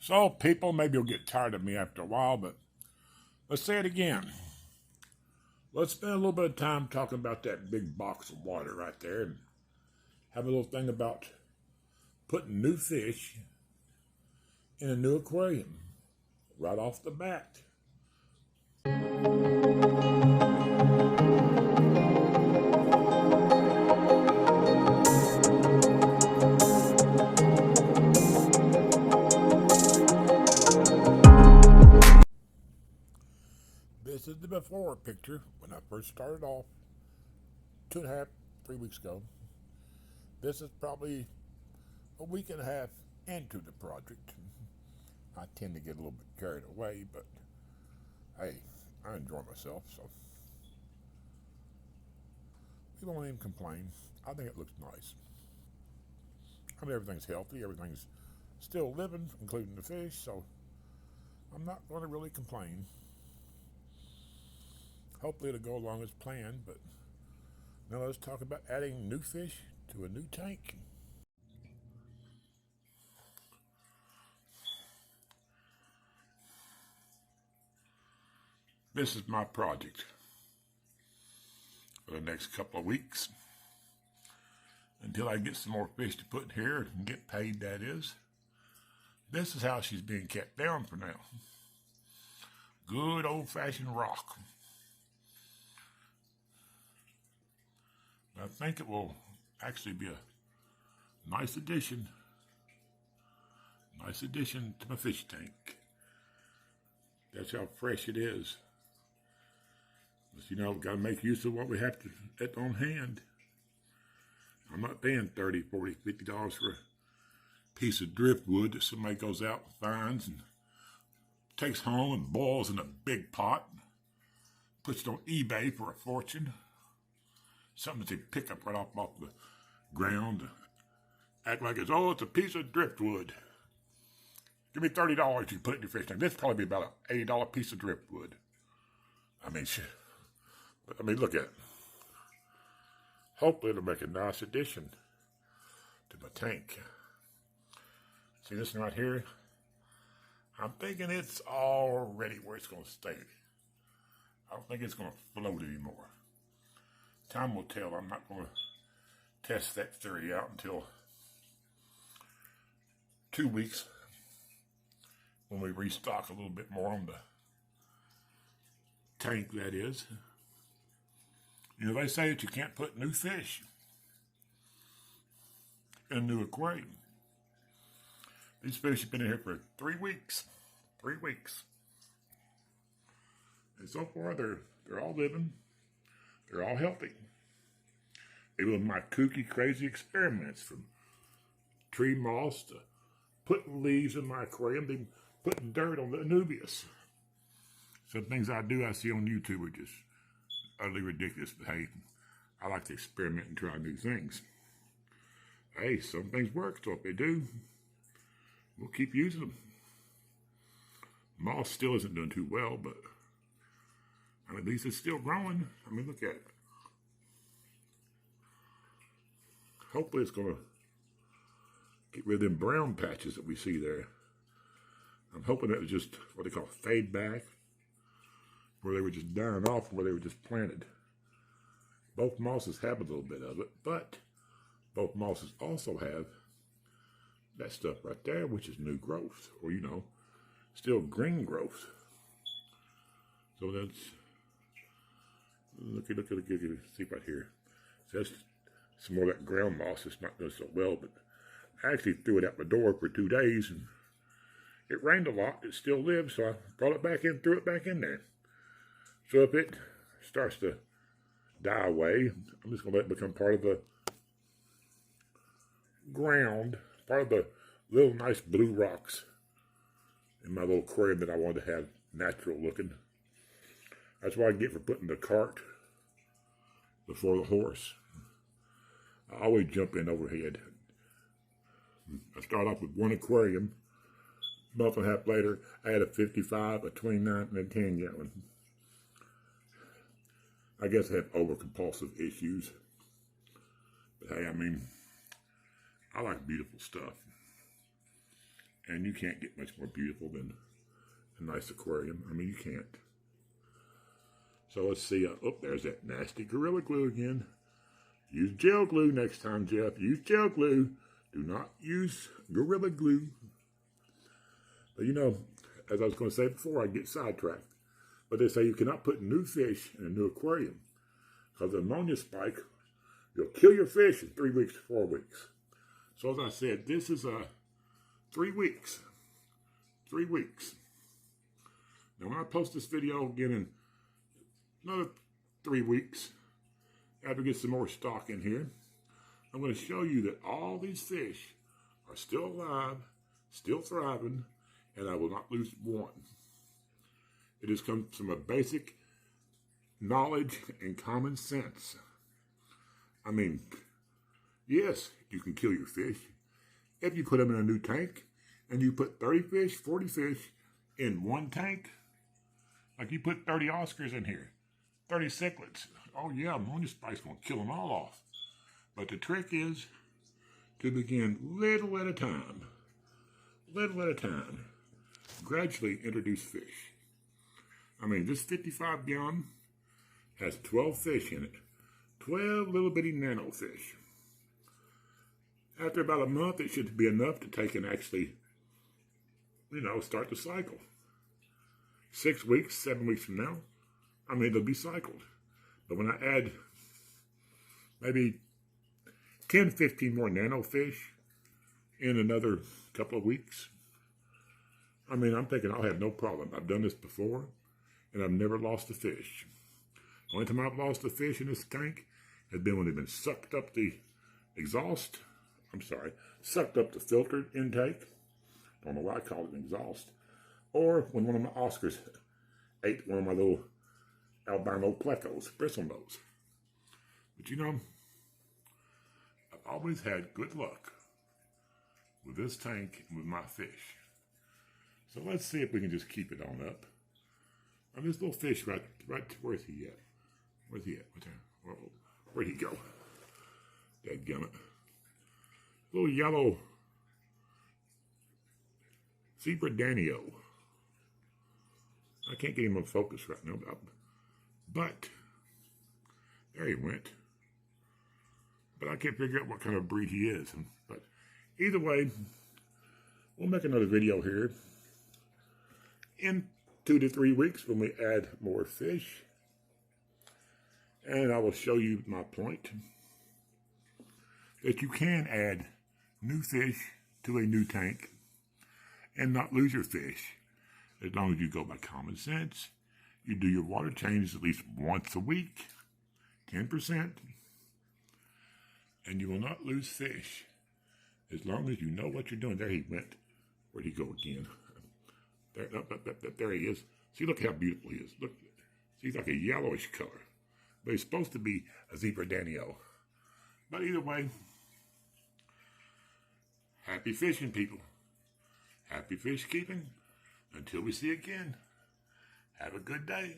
So, people, maybe you'll get tired of me after a while, but let's say it again. Let's spend a little bit of time talking about that big box of water right there and have a little thing about putting new fish in a new aquarium right off the bat. This is the before picture when I first started off 2.5, 3 weeks ago. This is probably a week and a half into the project. I tend to get a little bit carried away, but hey, I enjoy myself, so we don't even complain. I think it looks nice. I mean, everything's healthy, everything's still living, including the fish, so I'm not going to really complain. Hopefully it'll go along as planned, but now let's talk about adding new fish to a new tank. This is my project for the next couple of weeks until I get some more fish to put in here and get paid, that is. This is how she's being kept down for now. Good old-fashioned rock. I think it will actually be a nice addition to my fish tank. That's how fresh it is. But, you know, got to make use of what we have at on hand. I'm not paying $30, $40, $50 for a piece of driftwood that somebody goes out and finds and takes home and boils in a big pot, puts it on eBay for a fortune. Something that they pick up right off the ground, act like it's a piece of driftwood. Give me $30, you put it in your fish tank. This probably be about an $80 piece of driftwood. I mean, look at it. Hopefully it'll make a nice addition to my tank. See this one right here? I'm thinking it's already where it's going to stay. I don't think it's going to float anymore. Time will tell. I'm not going to test that theory out until 2 weeks when we restock a little bit more on the tank, that is. You know, they say that you can't put new fish in a new aquarium. These fish have been in here for 3 weeks. 3 weeks. And so far, they're all living. They're all healthy. It was my kooky, crazy experiments, from tree moss to putting leaves in my aquarium to putting dirt on the Anubias. Some things I do I see on YouTube are just utterly ridiculous, but hey, I like to experiment and try new things. Hey, some things work, so if they do, we'll keep using them. Moss still isn't doing too well, but I mean, at least it's still growing. I mean, look at it. Hopefully it's going to get rid of them brown patches that we see there. I'm hoping that was just what they call fade back, where they were just dying off, where they were just planted. Both mosses have a little bit of it, but both mosses also have that stuff right there, which is new growth, or, you know, still green growth. So that's, look, see right here. So that's some more of that ground moss. It's not doing so well, but I actually threw it out my door for 2 days, and it rained a lot. It still lived, so I brought it back in, threw it back in there. So if it starts to die away, I'm just going to let it become part of the ground, part of the little nice blue rocks in my little aquarium that I wanted to have natural looking. That's what I get for putting the cart before the horse. I always jump in overhead. I start off with one aquarium. A month and a half later, I had a 55, a 29, and a 10 gallon. I guess I have over-compulsive issues. But hey, I mean, I like beautiful stuff. And you can't get much more beautiful than a nice aquarium. I mean, you can't. So let's see. Oh, there's that nasty Gorilla Glue again. Use gel glue next time, Jeff. Use gel glue. Do not use Gorilla Glue. But you know, as I was going to say before, I get sidetracked. But they say you cannot put new fish in a new aquarium because the ammonia spike, you'll kill your fish in 3 weeks to 4 weeks. So as I said, this is 3 weeks. 3 weeks. Now when I post this video again in another 3 weeks, after we get some more stock in here, I'm going to show you that all these fish are still alive, still thriving, and I will not lose one. It has come from a basic knowledge and common sense. I mean, yes, you can kill your fish if you put them in a new tank and you put 30 fish, 40 fish in one tank. Like you put 30 Oscars in here, 30 cichlids. Oh yeah, ammonia spike's going to kill them all off. But the trick is to begin little at a time, gradually introduce fish. I mean, this 55 gallon has 12 fish in it, 12 little bitty nano fish. After about a month, it should be enough to take and actually, you know, start the cycle. 6 weeks, 7 weeks from now, I mean, they'll be cycled. But when I add maybe 10, 15 more nano fish in another couple of weeks, I mean, I'm thinking I'll have no problem. I've done this before, and I've never lost a fish. The only time I've lost a fish in this tank has been when they've been sucked up the exhaust. Sucked up the filtered intake. Don't know why I call it an exhaust. Or when one of my Oscars ate one of my little albino plecos, bristlenose. But you know, I've always had good luck with this tank and with my fish. So let's see if we can just keep it on up. And this little fish right, where's he at? Where's he at? Where'd he go? Dadgummit. Little yellow zebra danio. I can't get him on focus right now, but there he went. But I can't figure out what kind of breed he is. But either way, we'll make another video here in 2 to 3 weeks when we add more fish. And I will show you my point that you can add new fish to a new tank and not lose your fish. As long as you go by common sense, you do your water changes at least once a week, 10%, and you will not lose fish as long as you know what you're doing. There he went. Where'd he go again? There he is. See, look how beautiful he is. Look, he's like a yellowish color, but he's supposed to be a zebra danio. But either way, happy fishing, people. Happy fish keeping. Until we see again, have a good day.